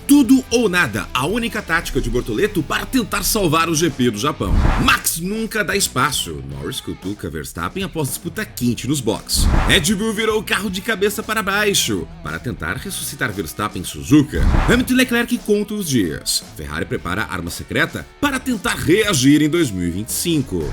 Tudo ou nada, a única tática de Bortoleto para tentar salvar o GP do Japão. Max nunca dá espaço. Norris cutuca Verstappen após disputa quente nos boxes. Red Bull virou o carro de cabeça para baixo para tentar ressuscitar Verstappen em Suzuka. Hamilton e Leclerc contam os dias. Ferrari prepara a arma secreta para tentar reagir em 2025.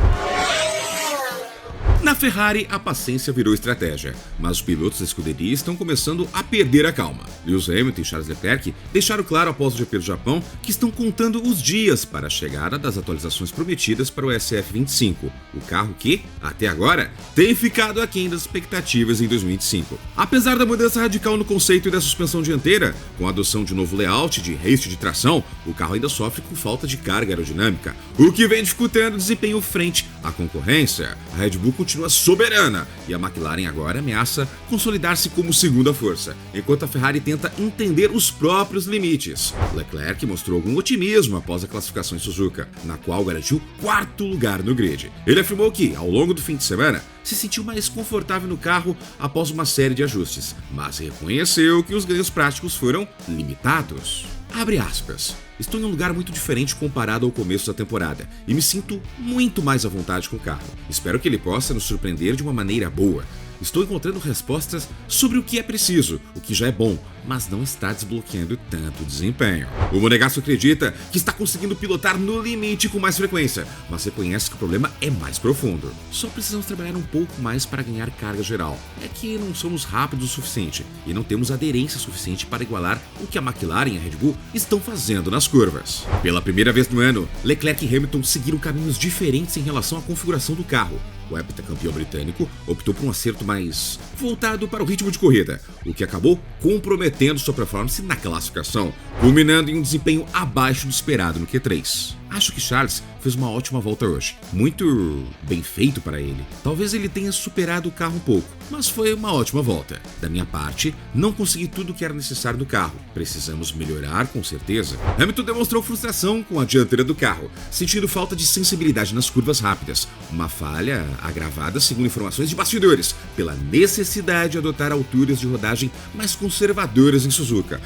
Na Ferrari, a paciência virou estratégia, mas os pilotos da escuderia estão começando a perder a calma. Lewis Hamilton e Charles Leclerc deixaram claro após o GP do Japão que estão contando os dias para a chegada das atualizações prometidas para o SF25, o carro que, até agora, tem ficado aquém das expectativas em 2025. Apesar da mudança radical no conceito e da suspensão dianteira, com a adoção de um novo layout de haste de tração, o carro ainda sofre com falta de carga aerodinâmica, o que vem dificultando o desempenho frente à concorrência. A Red Bull continua soberana e a McLaren agora ameaça consolidar-se como segunda força, enquanto a Ferrari tenta entender os próprios limites. Leclerc mostrou algum otimismo após a classificação em Suzuka, na qual garantiu quarto lugar no grid. Ele afirmou que, ao longo do fim de semana, se sentiu mais confortável no carro após uma série de ajustes, mas reconheceu que os ganhos práticos foram limitados. Abre aspas. Estou em um lugar muito diferente comparado ao começo da temporada e me sinto muito mais à vontade com o carro. Espero que ele possa nos surpreender de uma maneira boa. Estou encontrando respostas sobre o que é preciso, o que já é bom, mas não está desbloqueando tanto desempenho. O Monegasco acredita que está conseguindo pilotar no limite com mais frequência, mas reconhece que o problema é mais profundo. Só precisamos trabalhar um pouco mais para ganhar carga geral. É que não somos rápidos o suficiente e não temos aderência suficiente para igualar o que a McLaren e a Red Bull estão fazendo nas curvas. Pela primeira vez no ano, Leclerc e Hamilton seguiram caminhos diferentes em relação à configuração do carro. O heptacampeão britânico optou por um acerto mais voltado para o ritmo de corrida, o que acabou comprometendo sua performance na classificação, culminando em um desempenho abaixo do esperado no Q3. Acho que Charles fez uma ótima volta hoje, muito bem feito para ele. Talvez ele tenha superado o carro um pouco, mas foi uma ótima volta. Da minha parte, não consegui tudo o que era necessário do carro. Precisamos melhorar com certeza. Hamilton demonstrou frustração com a dianteira do carro, sentindo falta de sensibilidade nas curvas rápidas. Uma falha agravada, segundo informações de bastidores, pela necessidade de adotar alturas de rodagem mais conservadoras em Suzuka.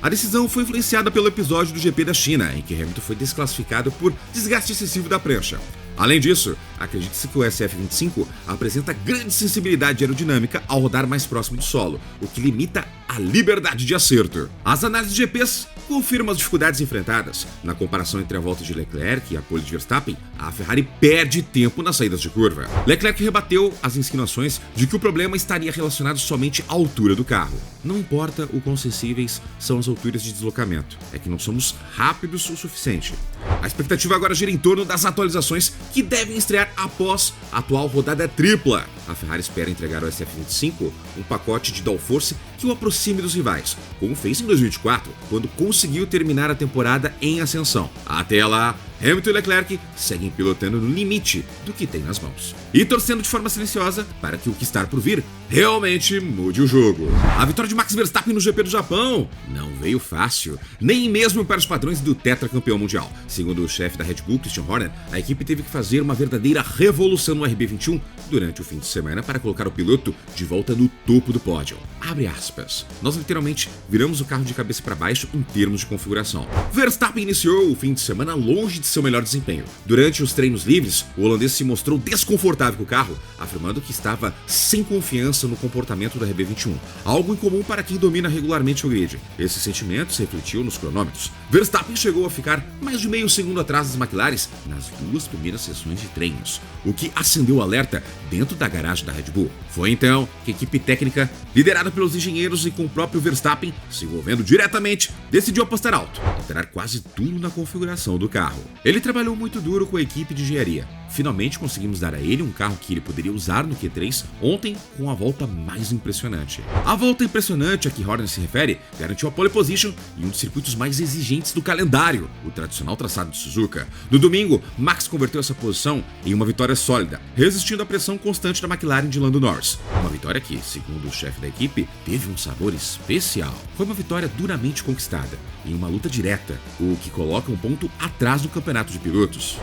A decisão foi influenciada pelo episódio do GP da China, em que Hamilton foi desclassificado por desgaste excessivo da prancha. Além disso, acredita-se que o SF25 apresenta grande sensibilidade aerodinâmica ao rodar mais próximo do solo, o que limita a liberdade de acerto. As análises de GPs confirmam as dificuldades enfrentadas. Na comparação entre a volta de Leclerc e a pole de Verstappen, a Ferrari perde tempo nas saídas de curva. Leclerc rebateu as insinuações de que o problema estaria relacionado somente à altura do carro. Não importa o quão sensíveis são as alturas de deslocamento, é que não somos rápidos o suficiente. A expectativa agora gira em torno das atualizações que devem estrear após a atual rodada tripla. A Ferrari espera entregar ao SF25 um pacote de downforce que o aproxime dos rivais, como fez em 2024, quando conseguiu terminar a temporada em ascensão. Até lá, Hamilton e Leclerc seguem pilotando no limite do que tem nas mãos e torcendo de forma silenciosa para que o que está por vir realmente mude o jogo. A vitória de Max Verstappen no GP do Japão não veio fácil, nem mesmo para os padrões do tetracampeão mundial. Segundo o chefe da Red Bull, Christian Horner, a equipe teve que fazer uma verdadeira revolução no RB21 durante o fim de semana para colocar o piloto de volta no topo do pódio. Abre aspas. Nós literalmente viramos o carro de cabeça para baixo em termos de configuração. Verstappen iniciou o fim de semana longe de seu melhor desempenho. Durante os treinos livres, o holandês se mostrou desconfortável com o carro, afirmando que estava sem confiança no comportamento da RB21, algo incomum para quem domina regularmente o grid. Esse sentimento se refletiu nos cronômetros. Verstappen chegou a ficar mais de meio segundo atrás das McLaren nas duas primeiras sessões de treinos, o que acendeu o alerta dentro da garagem da Red Bull. Foi então que a equipe técnica, liderada pelos engenheiros e com o próprio Verstappen se envolvendo diretamente, decidiu apostar alto, alterar quase tudo na configuração do carro. Ele trabalhou muito duro com a equipe de engenharia. Finalmente conseguimos dar a ele um carro que ele poderia usar no Q3 ontem com a volta mais impressionante. A volta impressionante a que Horner se refere garantiu a pole position em um dos circuitos mais exigentes do calendário, o tradicional traçado de Suzuka. No domingo, Max converteu essa posição em uma vitória sólida, resistindo à pressão constante da McLaren de Lando Norris. Uma vitória que, segundo o chefe da equipe, teve um sabor especial. Foi uma vitória duramente conquistada, em uma luta direta, o que coloca um ponto atrás do campeonato de pilotos.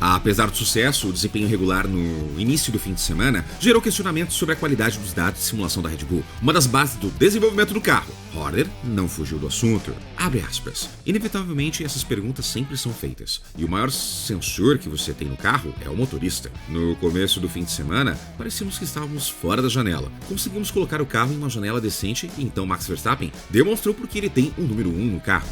Apesar do sucesso, o desempenho regular no início do fim de semana gerou questionamentos sobre a qualidade dos dados de simulação da Red Bull, uma das bases do desenvolvimento do carro. Horner não fugiu do assunto. Abre aspas. Inevitavelmente, essas perguntas sempre são feitas, e o maior sensor que você tem no carro é o motorista. No começo do fim de semana, parecíamos que estávamos fora da janela. Conseguimos colocar o carro em uma janela decente e então Max Verstappen demonstrou por que ele tem o número 1 no carro.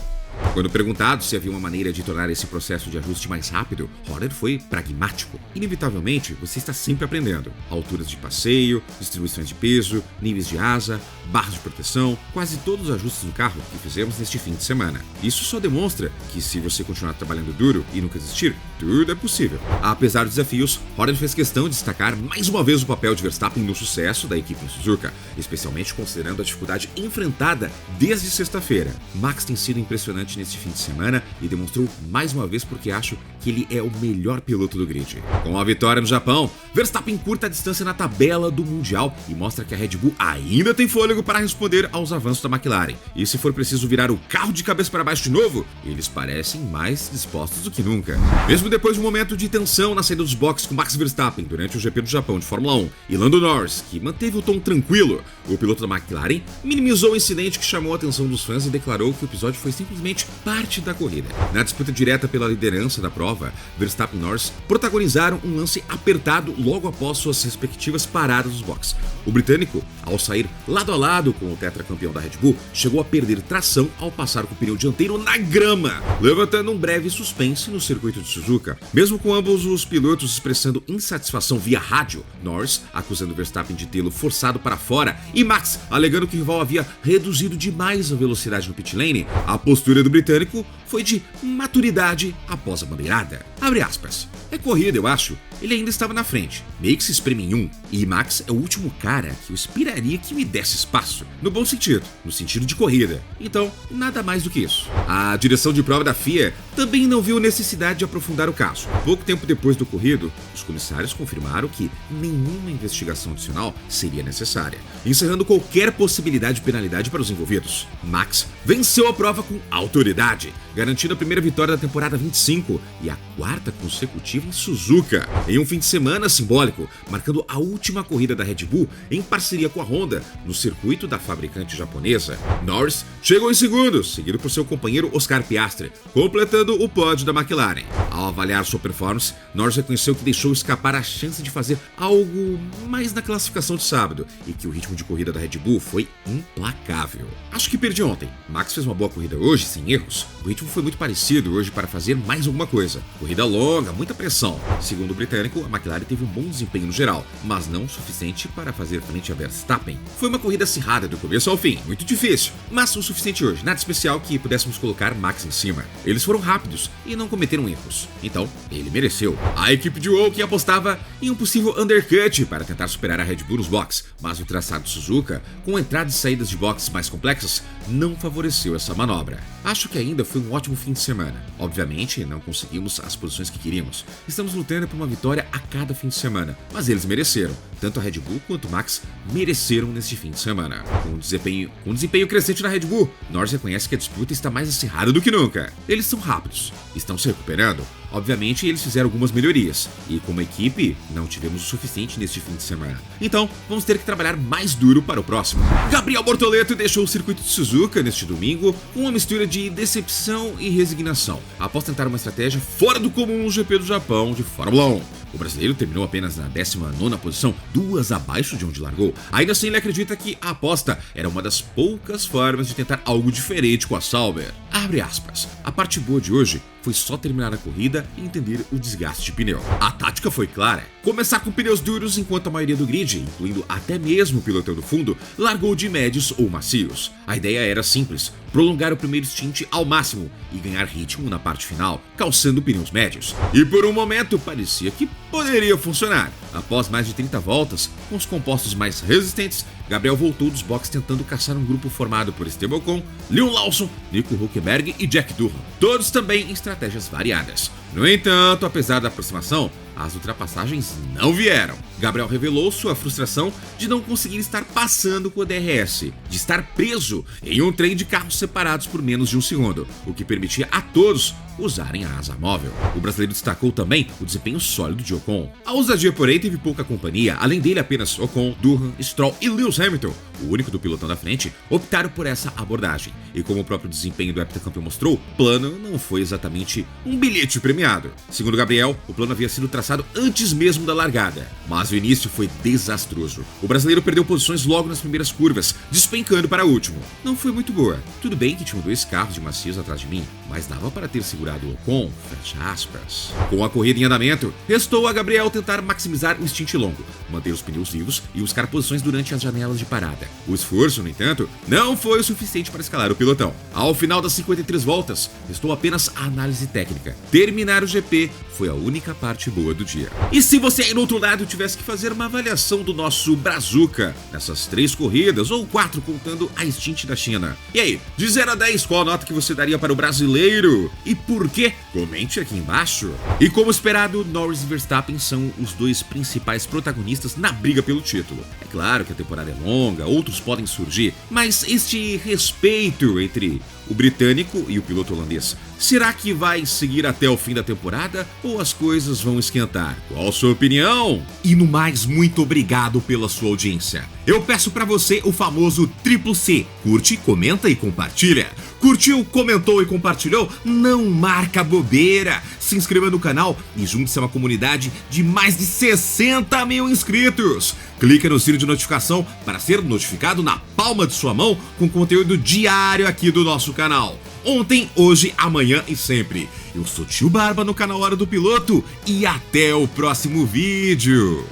Quando perguntado se havia uma maneira de tornar esse processo de ajuste mais rápido, Horner foi pragmático. Inevitavelmente, você está sempre aprendendo. Alturas de passeio, distribuições de peso, níveis de asa, barras de proteção, quase todos os ajustes no carro que fizemos neste fim de semana. Isso só demonstra que se você continuar trabalhando duro e nunca desistir, tudo é possível. Apesar dos desafios, Horner fez questão de destacar mais uma vez o papel de Verstappen no sucesso da equipe em Suzuka, especialmente considerando a dificuldade enfrentada desde sexta-feira. Max tem sido impressionante neste fim de semana e demonstrou mais uma vez porque acho que ele é o melhor piloto do grid. Com a vitória no Japão, Verstappen curta a distância na tabela do Mundial e mostra que a Red Bull ainda tem fôlego para responder aos avanços da McLaren. E se for preciso virar o carro de cabeça para baixo de novo, eles parecem mais dispostos do que nunca. Mesmo depois de um momento de tensão na saída dos boxes com Max Verstappen durante o GP do Japão de Fórmula 1 e Lando Norris, que manteve o tom tranquilo, o piloto da McLaren minimizou o incidente que chamou a atenção dos fãs e declarou que o episódio foi simplesmente parte da corrida. Na disputa direta pela liderança da prova, Verstappen e Norris protagonizaram um lance apertado logo após suas respectivas paradas dos boxes. O britânico, ao sair lado a lado com o tetracampeão da Red Bull, chegou a perder tração ao passar com o pneu dianteiro na grama, levantando um breve suspense no circuito de Suzuka. Mesmo com ambos os pilotos expressando insatisfação via rádio, Norris acusando Verstappen de tê-lo forçado para fora e Max alegando que o rival havia reduzido demais a velocidade no pit lane, a postura do britânico foi de maturidade após a bandeirada. Abre aspas. É corrida, eu acho. Ele ainda estava na frente, meio que se espreme em um, e Max é o último cara que eu esperaria que me desse espaço, no bom sentido, no sentido de corrida. Então, nada mais do que isso. A direção de prova da FIA também não viu necessidade de aprofundar o caso. Pouco tempo depois do ocorrido, os comissários confirmaram que nenhuma investigação adicional seria necessária, encerrando qualquer possibilidade de penalidade para os envolvidos. Max venceu a prova com autoridade, garantindo a primeira vitória da temporada 25 e a quarta consecutiva em Suzuka, em um fim de semana simbólico, marcando a última corrida da Red Bull em parceria com a Honda no circuito da fabricante japonesa. Norris chegou em segundo, seguido por seu companheiro Oscar Piastri, completando o pódio da McLaren. Ao avaliar sua performance, Norris reconheceu que deixou escapar a chance de fazer algo mais na classificação de sábado e que o ritmo de corrida da Red Bull foi implacável. Acho que perdi ontem. Max fez uma boa corrida hoje, sem erros. O ritmo foi muito parecido hoje para fazer mais alguma coisa. Corrida longa, muita pressão. Segundo o britânico, a McLaren teve um bom desempenho no geral, mas não o suficiente para fazer frente a Verstappen. Foi uma corrida acirrada do começo ao fim, muito difícil, mas o suficiente hoje, nada especial que pudéssemos colocar Max em cima. Eles foram rápidos e não cometeram erros, então ele mereceu. A equipe de Woking apostava em um possível undercut para tentar superar a Red Bull nos boxes, mas o traçado de Suzuka, com entradas e saídas de boxes mais complexas, não favoreceu essa manobra. Acho que ainda foi um ótimo fim de semana. Obviamente, não conseguimos as posições que queríamos. Estamos lutando por uma vitória a cada fim de semana, mas eles mereceram. Tanto a Red Bull quanto o Max mereceram neste fim de semana. Com um desempenho crescente na Red Bull, Norris reconhece que a disputa está mais acirrada do que nunca. Eles são rápidos, estão se recuperando. Obviamente, eles fizeram algumas melhorias, e como equipe, não tivemos o suficiente neste fim de semana. Então, vamos ter que trabalhar mais duro para o próximo. Gabriel Bortoleto deixou o circuito de Suzuka neste domingo com uma mistura de decepção e resignação, após tentar uma estratégia fora do comum no GP do Japão de Fórmula 1. O brasileiro terminou apenas na 19ª posição, 2 abaixo de onde largou. Ainda assim, ele acredita que a aposta era uma das poucas formas de tentar algo diferente com a Sauber. Abre aspas. A parte boa de hoje foi só terminar a corrida e entender o desgaste de pneu. A tática foi clara. Começar com pneus duros enquanto a maioria do grid, incluindo até mesmo o pilotão do fundo, largou de médios ou macios. A ideia era simples, prolongar o primeiro stint ao máximo e ganhar ritmo na parte final, calçando pneus médios. E por um momento parecia que poderia funcionar. Após mais de 30 voltas, com os compostos mais resistentes, Gabriel voltou dos boxes tentando caçar um grupo formado por Esteban Ocon, Leon Lawson, Nico Hülkenberg e Jack Durham, todos também em estratégias variadas. No entanto, apesar da aproximação, as ultrapassagens não vieram. Gabriel revelou sua frustração de não conseguir estar passando com o DRS, de estar preso em um trem de carros separados por menos de um segundo, o que permitia a todos usarem a asa móvel. O brasileiro destacou também o desempenho sólido de Ocon. A ousadia, porém, teve pouca companhia, além dele apenas Ocon, Durham, Stroll e Lewis Hamilton, o único do pilotão da frente, optaram por essa abordagem. E como o próprio desempenho do heptacampeão mostrou, o plano não foi exatamente um bilhete premiado. Segundo Gabriel, o plano havia sido traçado antes mesmo da largada, mas o início foi desastroso. O brasileiro perdeu posições logo nas primeiras curvas, despencando para o último. Não foi muito boa. Tudo bem que tinham 2 carros de macios atrás de mim, mas dava para ter segurado o Ocon, fecha aspas. Com a corrida em andamento, restou a Gabriel tentar maximizar o stint longo, manter os pneus vivos e buscar posições durante as janelas de parada. O esforço, no entanto, não foi o suficiente para escalar o pelotão. Ao final das 53 voltas, restou apenas a análise técnica. Terminar o GP foi a única parte boa do dia. E se você aí no outro lado tivesse que fazer uma avaliação do nosso Brazuca nessas 3 corridas, ou 4 contando a stint da China? E aí, de 0 a 10, qual a nota que você daria para o brasileiro? E por quê? Comente aqui embaixo. E como esperado, Norris e Verstappen são os 2 principais protagonistas na briga pelo título. É claro que a temporada é longa, outros podem surgir, mas este respeito entre o britânico e o piloto holandês, será que vai seguir até o fim da temporada ou as coisas vão esquentar? Qual a sua opinião? E no mais, muito obrigado pela sua audiência. Eu peço pra você o famoso triplo C. Curte, comenta e compartilha. Curtiu, comentou e compartilhou? Não marca bobeira. Se inscreva no canal e junte-se a uma comunidade de mais de 60 mil inscritos. Clica no sino de notificação para ser notificado na palma de sua mão com conteúdo diário aqui do nosso canal. Ontem, hoje, amanhã e sempre. Eu sou Tio Barba no canal Hora do Piloto e até o próximo vídeo.